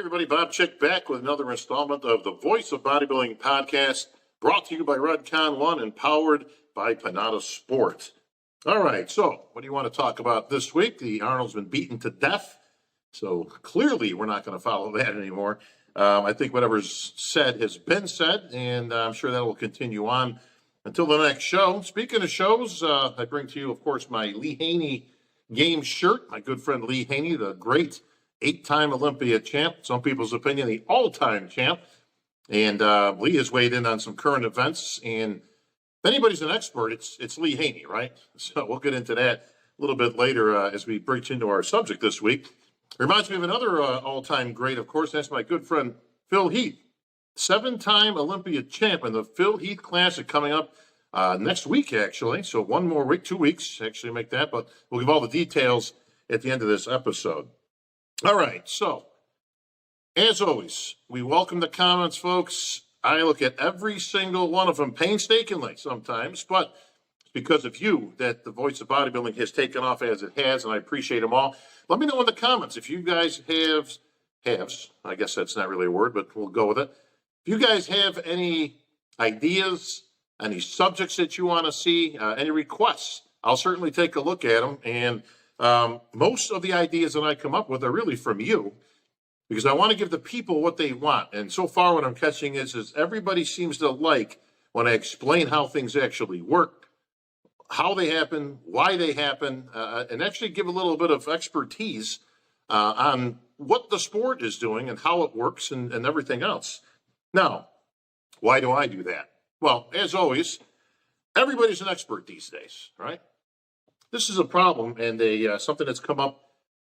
everybody. Bob Chick back with another installment of the Voice of Bodybuilding podcast, brought to you by Redcon One and powered by Panada Sports. All right, so what do you want to talk about this week? The Arnold's been beaten to death, so clearly we're not going to follow that anymore. I think whatever's said has been said, and I'm sure that will continue on until the next show. Speaking of shows, I bring to you, of course, my Lee Haney game shirt. My good friend Lee Haney, the great 8-time Olympia champ, some people's opinion, the all-time champ. And Lee has weighed in on some current events. And if anybody's an expert, it's Lee Haney, right? So we'll get into that a little bit later as we breach into our subject this week. Reminds me of another all-time great, of course. That's my good friend Phil Heath, 7-time Olympia champ in the Phil Heath Classic coming up next week, actually. So one more week, 2 weeks, actually make that. But we'll give all the details at the end of this episode. All right, so as always, we welcome the comments, folks. I look at every single one of them painstakingly sometimes, but it's because of you that the Voice of Bodybuilding has taken off as it has, and I appreciate them all. Let me know in the comments if you guys haves, I guess that's not really a word, but we'll go with it. If you guys have any ideas, any subjects that you want to see, any requests, I'll certainly take a look at them. And most of the ideas that I come up with are really from you, because I want to give the people what they want. And so far what I'm catching is everybody seems to like when I explain how things actually work, how they happen, why they happen, and actually give a little bit of expertise on what the sport is doing and how it works and everything else. Now, why do I do that? Well, as always, everybody's an expert these days, right? This is a problem and something that's come up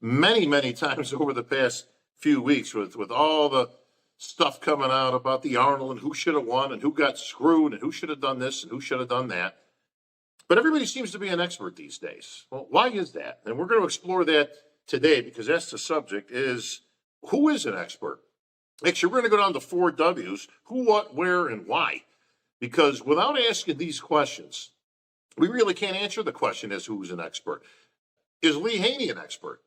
many, many times over the past few weeks with all the stuff coming out about the Arnold and who should have won and who got screwed and who should have done this and who should have done that. But everybody seems to be an expert these days. Well, why is that? And we're going to explore that today because that's the subject, is who is an expert? Actually, we're going to go down to 4 W's: who, what, where, and why. Because without asking these questions, we really can't answer the question as who's an expert. Is Lee Haney an expert?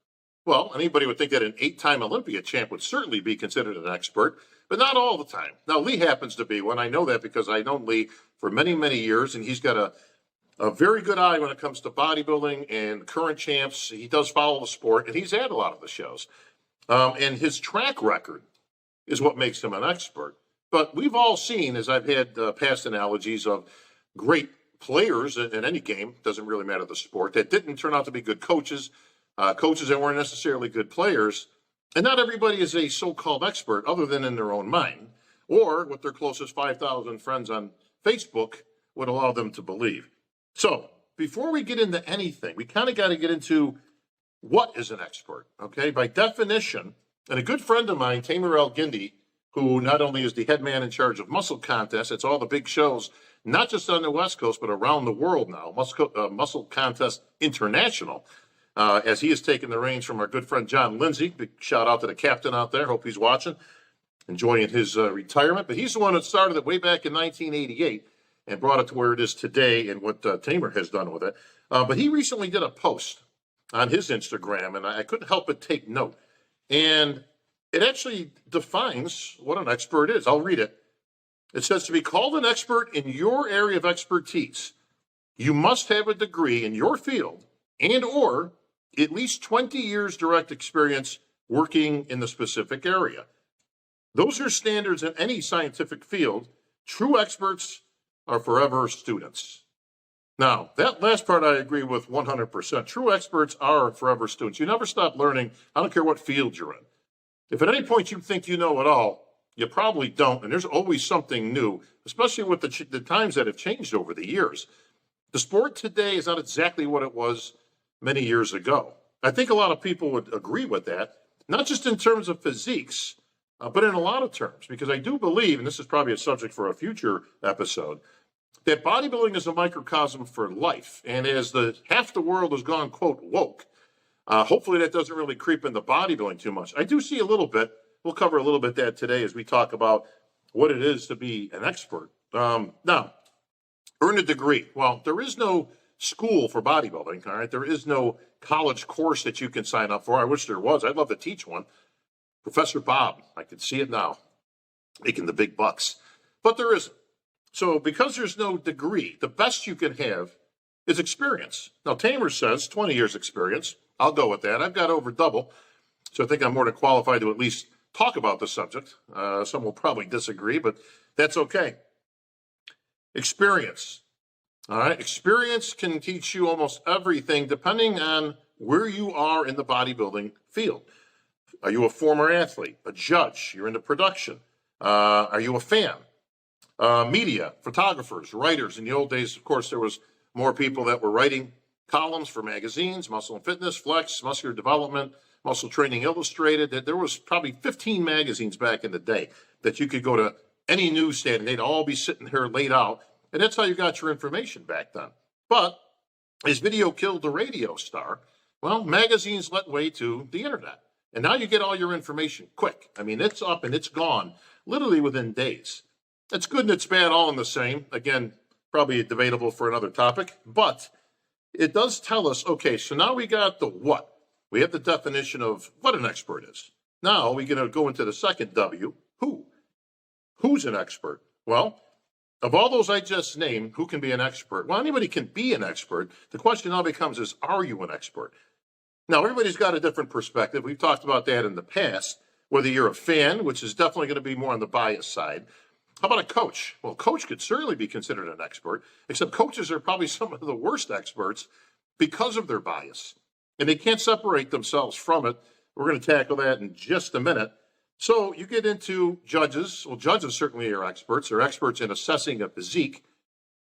Well, anybody would think that an 8-time Olympia champ would certainly be considered an expert, but not all the time. Now, Lee happens to be one. I know that because I've known Lee for many, many years, and he's got a very good eye when it comes to bodybuilding and current champs. He does follow the sport, and he's at a lot of the shows. And his track record is what makes him an expert. But we've all seen, as I've had past analogies of great players in any game, doesn't really matter the sport, that didn't turn out to be good coaches, coaches that weren't necessarily good players. And not everybody is a so-called expert other than in their own mind or what their closest 5,000 friends on Facebook would allow them to believe. So before we get into anything, we kind of got to get into what is an expert, okay? By definition, and a good friend of mine, Tamer El-Gindi, who not only is the head man in charge of muscle contests, it's all the big shows, not just on the West Coast, but around the world now, Muscle Contest International, as he has taken the reins from our good friend John Lindsay. Big shout out to the captain out there. Hope he's watching, enjoying his retirement. But he's the one that started it way back in 1988 and brought it to where it is today and what Tamer has done with it. But he recently did a post on his Instagram, and I couldn't help but take note. And it actually defines what an expert is. I'll read it. It says, to be called an expert in your area of expertise, you must have a degree in your field and or at least 20 years direct experience working in the specific area. Those are standards in any scientific field. True experts are forever students. Now, that last part I agree with 100%. True experts are forever students. You never stop learning. I don't care what field you're in. If at any point you think you know it all, you probably don't, and there's always something new, especially with the times that have changed over the years. The sport today is not exactly what it was many years ago. I think a lot of people would agree with that, not just in terms of physiques, but in a lot of terms, because I do believe, and this is probably a subject for a future episode, that bodybuilding is a microcosm for life. And as half the world has gone, quote, woke, hopefully that doesn't really creep into bodybuilding too much. I do see a little bit. We'll cover a little bit that today as we talk about what it is to be an expert. Now, earn a degree. Well, there is no school for bodybuilding, all right? There is no college course that you can sign up for. I wish there was. I'd love to teach one. Professor Bob, I can see it now, making the big bucks. But there isn't. So because there's no degree, the best you can have is experience. Now, Tamer says 20 years experience. I'll go with that. I've got over double. So I think I'm more than qualified to at least talk about the subject. Some will probably disagree, but that's okay. Experience. All right. Experience can teach you almost everything depending on where you are in the bodybuilding field. Are you a former athlete, a judge? You're into production. Are you a fan? Media, photographers, writers. In the old days, of course, there was more people that were writing columns for magazines, Muscle and Fitness, Flex, Muscular Development, Muscle Training Illustrated. There was probably 15 magazines back in the day that you could go to any newsstand and they'd all be sitting here laid out. And that's how you got your information back then. But as video killed the radio star, well, magazines let way to the internet. And now you get all your information quick. I mean, it's up and it's gone literally within days. It's good and it's bad all in the same. Again, probably debatable for another topic, but it does tell us, okay, so now we got the what. We have the definition of what an expert is. Now we're going to go into the second W, who. Who's an expert? Well, of all those I just named, who can be an expert? Well, anybody can be an expert. The question now becomes is, are you an expert? Now, everybody's got a different perspective. We've talked about that in the past, whether you're a fan, which is definitely going to be more on the bias side. How about a coach? Well, a coach could certainly be considered an expert, except coaches are probably some of the worst experts because of their bias, and they can't separate themselves from it. We're going to tackle that in just a minute. So you get into judges. Well, judges certainly are experts. They're experts in assessing a physique.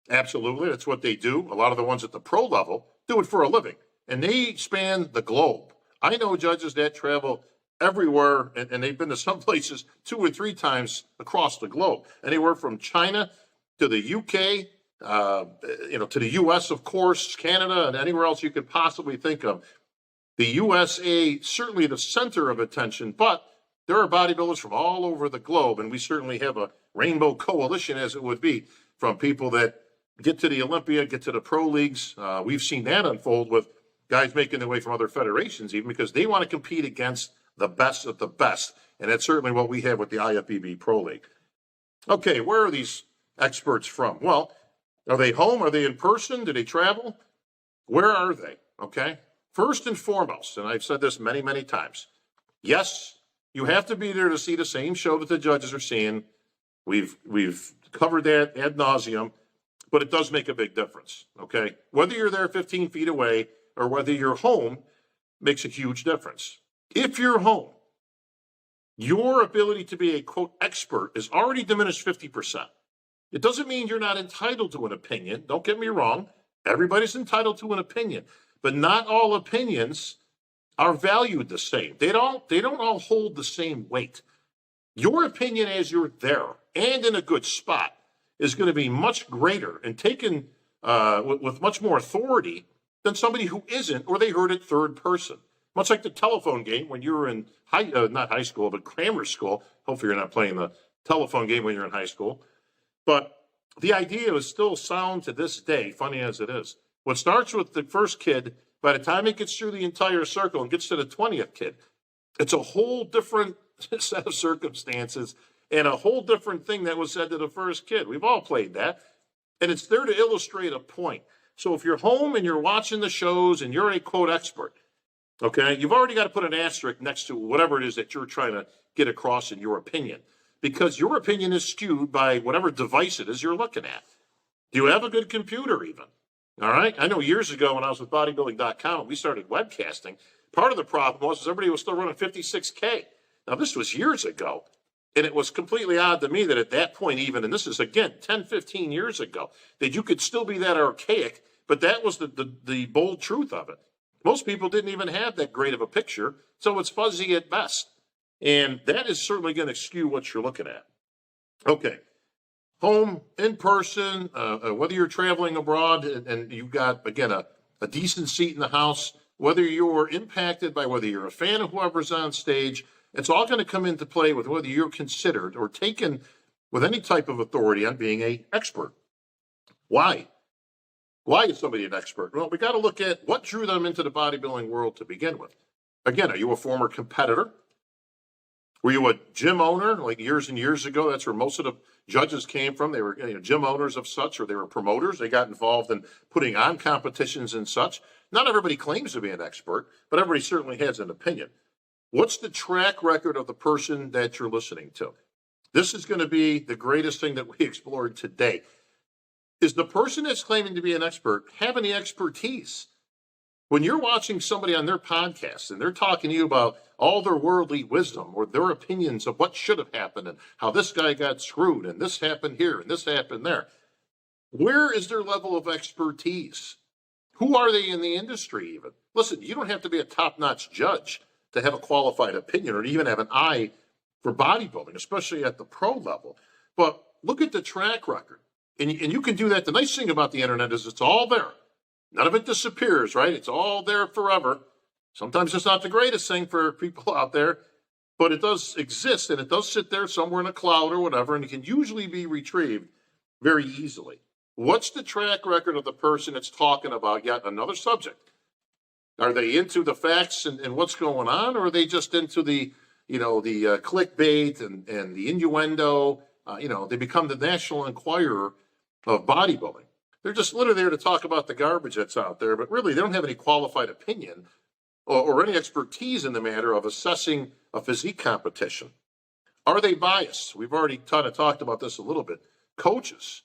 Absolutely, that's what they do. A lot of the ones at the pro level do it for a living, and they span the globe. I know judges that travel everywhere, and they've been to some places 2 or 3 times across the globe. Anywhere from China to the UK, to the US, of course, Canada, and anywhere else you could possibly think of. The USA, certainly the center of attention, but there are bodybuilders from all over the globe, and we certainly have a rainbow coalition, as it would be, from people that get to the Olympia, get to the pro leagues. We've seen that unfold with guys making their way from other federations, even because they want to compete against the best of the best. And that's certainly what we have with the IFBB Pro League. Okay, where are these experts from? Well, are they home? Are they in person? Do they travel? Where are they? Okay. First and foremost, and I've said this many, many times, yes, you have to be there to see the same show that the judges are seeing. We've covered that ad nauseum, but it does make a big difference. Okay. Whether you're there 15 feet away or whether you're home makes a huge difference. If you're home, your ability to be a, quote, expert is already diminished 50%. It doesn't mean you're not entitled to an opinion. Don't get me wrong. Everybody's entitled to an opinion, but not all opinions are valued the same. They don't all hold the same weight. Your opinion as you're there and in a good spot is going to be much greater and taken with much more authority than somebody who isn't, or they heard it third person. Much like the telephone game when you were in not high school, but grammar school. Hopefully you're not playing the telephone game when you're in high school. But the idea is still sound to this day, funny as it is. What starts with the first kid, by the time it gets through the entire circle and gets to the 20th kid, it's a whole different set of circumstances and a whole different thing that was said to the first kid. We've all played that. And it's there to illustrate a point. So if you're home and you're watching the shows and you're a, quote, expert, okay, you've already got to put an asterisk next to whatever it is that you're trying to get across in your opinion, because your opinion is skewed by whatever device it is you're looking at. Do you have a good computer even? All right. I know years ago when I was with bodybuilding.com, we started webcasting. Part of the problem was everybody was still running 56K. Now, this was years ago, and it was completely odd to me that at that point even, and this is, again, 10, 15 years ago, that you could still be that archaic, but that was the bold truth of it. Most people didn't even have that great of a picture, so it's fuzzy at best. And that is certainly going to skew what you're looking at. Okay. Home, in person, whether you're traveling abroad and you've got, again, a decent seat in the house, whether you're impacted by whether you're a fan of whoever's on stage, it's all going to come into play with whether you're considered or taken with any type of authority on being an expert. Why? Why is somebody an expert? Well, we got to look at what drew them into the bodybuilding world to begin with. Again, are you a former competitor? Were you a gym owner like years and years ago? That's where most of the judges came from. They were gym owners of such, or they were promoters. They got involved in putting on competitions and such. Not everybody claims to be an expert, but everybody certainly has an opinion. What's the track record of the person that you're listening to? This is going to be the greatest thing that we explored today. Is the person that's claiming to be an expert have any expertise? When you're watching somebody on their podcast and they're talking to you about all their worldly wisdom or their opinions of what should have happened and how this guy got screwed and this happened here and this happened there, where is their level of expertise? Who are they in the industry even? Listen, you don't have to be a top-notch judge to have a qualified opinion or even have an eye for bodybuilding, especially at the pro level. But look at the track record. And you can do that. The nice thing about the internet is it's all there. None of it disappears, right? It's all there forever. Sometimes it's not the greatest thing for people out there, but it does exist, and it does sit there somewhere in a cloud or whatever, and it can usually be retrieved very easily. What's the track record of the person that's talking about yet another subject? Are they into the facts and what's going on, or are they just into the clickbait and the innuendo? They become the National Enquirer of bodybuilding. They're just literally there to talk about the garbage that's out there, but really they don't have any qualified opinion or any expertise in the matter of assessing a physique competition. Are they biased? We've already kind of talked about this a little bit. Coaches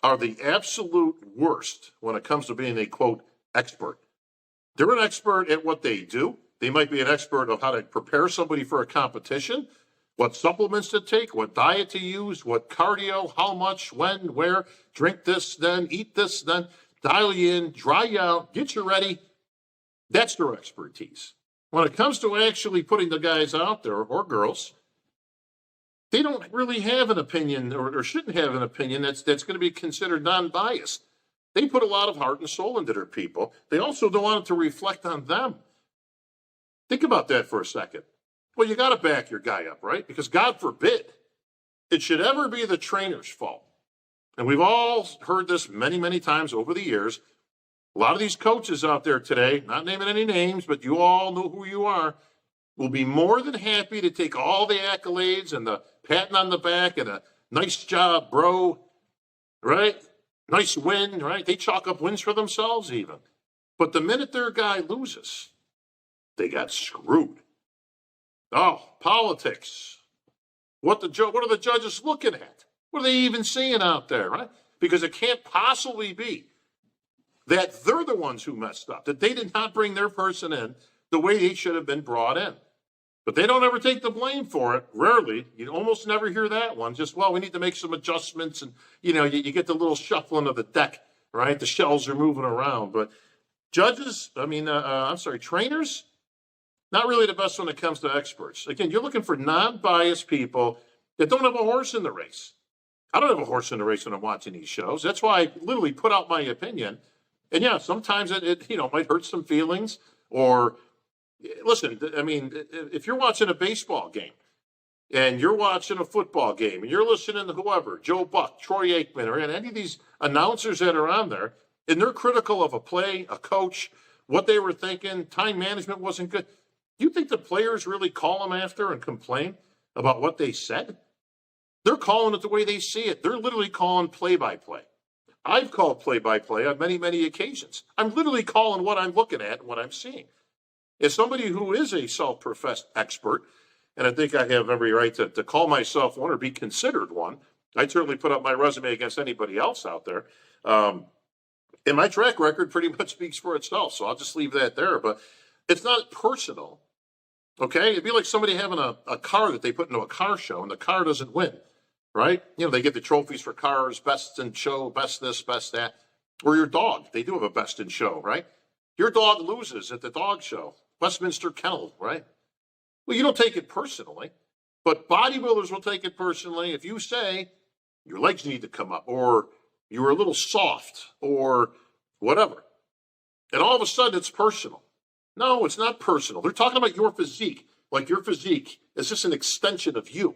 are the absolute worst when it comes to being a, quote, expert. They're an expert at what they do. They might be an expert of how to prepare somebody for a competition, what supplements to take, what diet to use, what cardio, how much, when, where, drink this, then eat this, then dial you in, dry you out, get you ready. That's their expertise. When it comes to actually putting the guys out there, or girls, they don't really have an opinion or shouldn't have an opinion that's going to be considered non-biased. They put a lot of heart and soul into their people. They also don't want it to reflect on them. Think about that for a second. Well, you got to back your guy up, right? Because God forbid it should ever be the trainer's fault. And we've all heard this many, many times over the years. A lot of these coaches out there today, not naming any names, but you all know who you are, will be more than happy to take all the accolades and the patting on the back and a nice job, bro, right? Nice win, right? They chalk up wins for themselves even. But the minute their guy loses, they got screwed. Oh, politics. What are the judges looking at? What are they even seeing out there, right? Because it can't possibly be that they're the ones who messed up, that they did not bring their person in the way they should have been brought in. But they don't ever take the blame for it. Rarely. You almost never hear that one. Just, well, we need to make some adjustments. And, you get the little shuffling of the deck, right? The shells are moving around. But trainers, not really the best when it comes to experts. Again, you're looking for non-biased people that don't have a horse in the race. I don't have a horse in the race when I'm watching these shows. That's why I literally put out my opinion. And yeah, sometimes it might hurt some feelings. Or listen, if you're watching a baseball game and you're watching a football game and you're listening to whoever, Joe Buck, Troy Aikman, or any of these announcers that are on there, and they're critical of a play, a coach, what they were thinking, time management wasn't good. You think the players really call them after and complain about what they said? They're calling it the way they see it. They're literally calling play-by-play. I've called play-by-play on many, many occasions. I'm literally calling what I'm looking at and what I'm seeing. As somebody who is a self-professed expert, and I think I have every right to call myself one or be considered one, I'd certainly put up my resume against anybody else out there. And my track record pretty much speaks for itself, so I'll just leave that there. But it's not personal. Okay, it'd be like somebody having a car that they put into a car show and the car doesn't win, right? They get the trophies for cars, best in show, best this, best that. Or your dog, they do have a best in show, right? Your dog loses at the dog show, Westminster Kennel, right? Well, you don't take it personally, but bodybuilders will take it personally if you say your legs need to come up or you were a little soft or whatever. And all of a sudden it's personal. No, it's not personal. They're talking about your physique, like your physique is just an extension of you.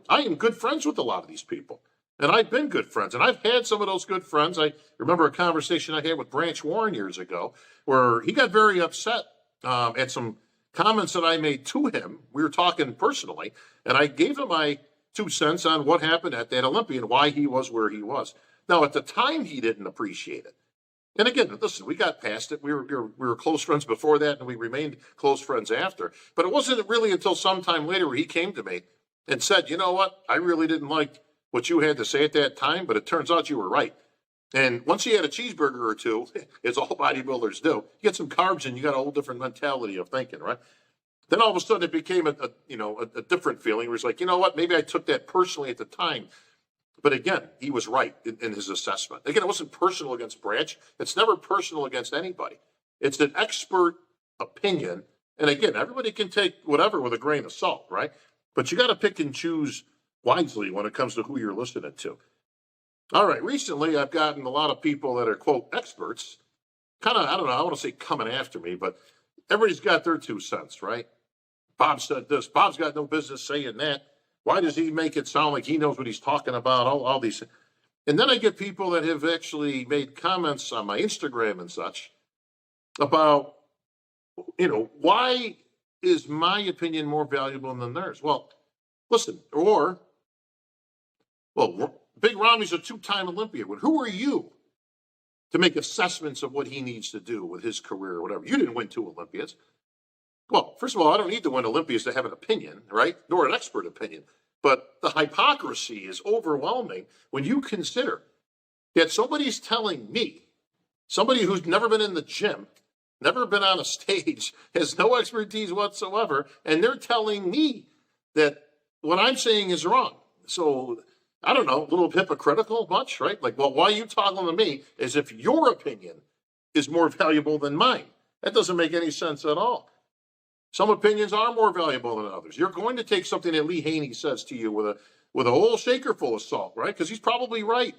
I am good friends with a lot of these people, and I've been good friends, and I've had some of those good friends. I remember a conversation I had with Branch Warren years ago where he got very upset at some comments that I made to him. We were talking personally, and I gave him my 2 cents on what happened at that Olympia and why he was where he was. Now, at the time, he didn't appreciate it. And again, listen, we got past it. We were close friends before that, and we remained close friends after. But it wasn't really until sometime later where he came to me and said, you know what, I really didn't like what you had to say at that time, but it turns out you were right. And once you had a cheeseburger or two, as all bodybuilders do, you get some carbs and you got a whole different mentality of thinking, right? Then all of a sudden it became a different feeling where it's like, you know what, maybe I took that personally at the time. But again, he was right in his assessment. Again, it wasn't personal against Branch. It's never personal against anybody. It's an expert opinion. And again, everybody can take whatever with a grain of salt, right? But you got to pick and choose wisely when it comes to who you're listening to. All right, recently I've gotten a lot of people that are, quote, experts, kind of, I don't know, I want to say coming after me, but everybody's got their 2 cents, right? Bob said this. Bob's got no business saying that. Why does he make it sound like he knows what he's talking about? All these. And then I get people that have actually made comments on my Instagram and such about, why is my opinion more valuable than theirs? Well, listen, Big Rami's a 2-time Olympian. Well, who are you to make assessments of what he needs to do with his career or whatever? You didn't win 2 Olympiads. Well, first of all, I don't need to win Olympias to have an opinion, right? Nor an expert opinion. But the hypocrisy is overwhelming when you consider that somebody's telling me, somebody who's never been in the gym, never been on a stage, has no expertise whatsoever, and they're telling me that what I'm saying is wrong. So, I don't know, a little hypocritical much, right? Like, well, why are you talking to me as if your opinion is more valuable than mine? That doesn't make any sense at all. Some opinions are more valuable than others. You're going to take something that Lee Haney says to you with a whole shaker full of salt, right? Because he's probably right.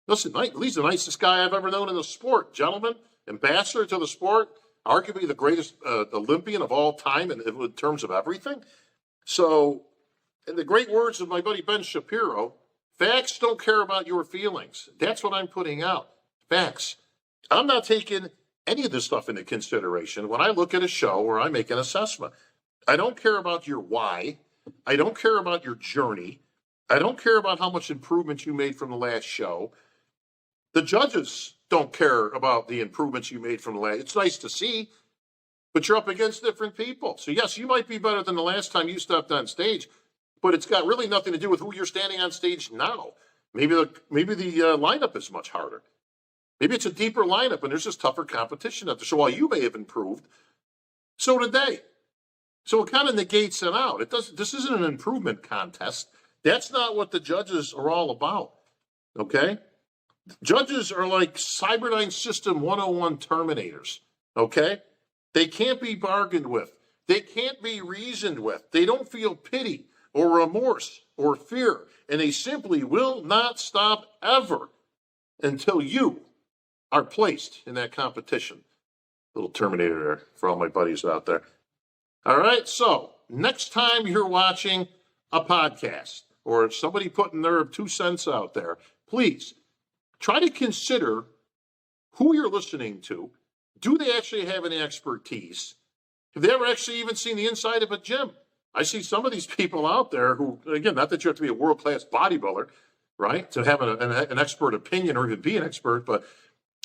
Listen, Lee's the nicest guy I've ever known in the sport. Gentleman, ambassador to the sport, arguably the greatest Olympian of all time in terms of everything. So, in the great words of my buddy Ben Shapiro, facts don't care about your feelings. That's what I'm putting out. Facts. I'm not taking any of this stuff into consideration when I look at a show where I make an assessment. I don't care about your why. I don't care about your journey. I don't care about how much improvement you made from the last show. The judges don't care about the improvements you made from the last. It's nice to see, but you're up against different people. So yes, you might be better than the last time you stepped on stage, but it's got really nothing to do with who you're standing on stage now. Maybe the lineup is much harder. Maybe it's a deeper lineup and there's just tougher competition out there. So while you may have improved, so did they. So it kind of negates it out. This isn't an improvement contest. That's not what the judges are all about. Okay? Judges are like Cyberdyne System 101 Terminators. Okay? They can't be bargained with. They can't be reasoned with. They don't feel pity or remorse or fear. And they simply will not stop ever until you are placed in that competition. Little Terminator there for all my buddies out there. All right, so next time you're watching a podcast or somebody putting their 2 cents out there, please try to consider who you're listening to. Do they actually have any expertise? Have they ever actually even seen the inside of a gym? I see some of these people out there who, again, not that you have to be a world-class bodybuilder, right, to have an expert opinion or even be an expert, but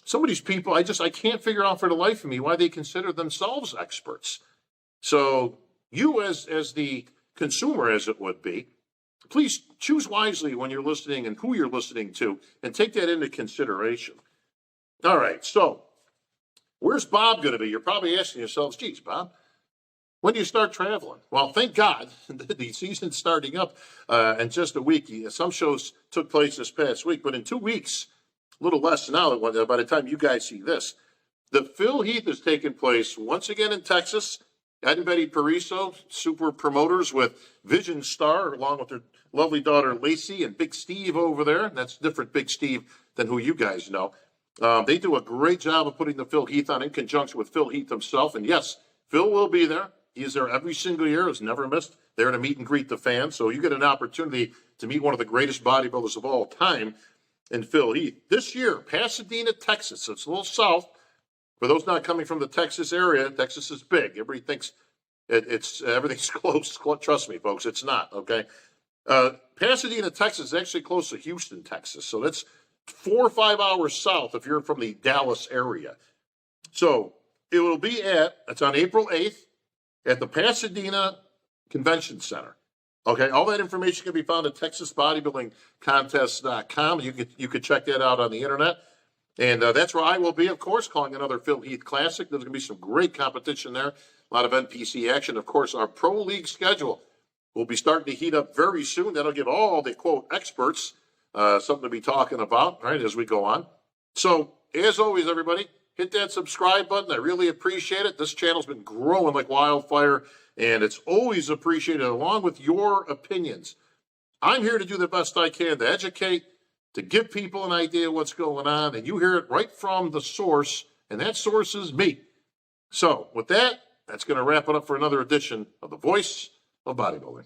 some of these people, I can't figure out for the life of me why they consider themselves experts. So you as the consumer, as it would be, please choose wisely when you're listening and who you're listening to and take that into consideration. All right, so where's Bob going to be? You're probably asking yourselves, geez, Bob, when do you start traveling? Well, thank God the season's starting up in just a week. Some shows took place this past week, but in 2 weeks, a little less now by the time you guys see this, the Phil Heath is taking place once again in Texas. Ed and Betty Pariso, super promoters with Vision Star, along with their lovely daughter Lacey and Big Steve over there. That's different Big Steve than who you guys know. They do a great job of putting the Phil Heath on in conjunction with Phil Heath himself. And yes, Phil will be there. He is there every single year, has never missed, there to meet and greet the fans. So you get an opportunity to meet one of the greatest bodybuilders of all time in Phil Heath. This year, Pasadena, Texas. It's a little south. For those not coming from the Texas area, Texas is big. Everybody thinks It's everything's close. Trust me, folks, it's not, okay? Pasadena, Texas is actually close to Houston, Texas. So that's 4 or 5 hours south if you're from the Dallas area. So it will be it's on April 8th at the Pasadena Convention Center. Okay, all that information can be found at TexasBodybuildingContest.com. You could check that out on the internet. And that's where I will be, of course, calling another Phil Heath Classic. There's going to be some great competition there, a lot of NPC action. Of course, our Pro League schedule will be starting to heat up very soon. That'll give all the, quote, experts something to be talking about, right, as we go on. So, as always, everybody, hit that subscribe button. I really appreciate it. This channel's been growing like wildfire, and it's always appreciated, along with your opinions. I'm here to do the best I can to educate, to give people an idea of what's going on, and you hear it right from the source, and that source is me. So, with that, that's going to wrap it up for another edition of The Voice of Bodybuilding.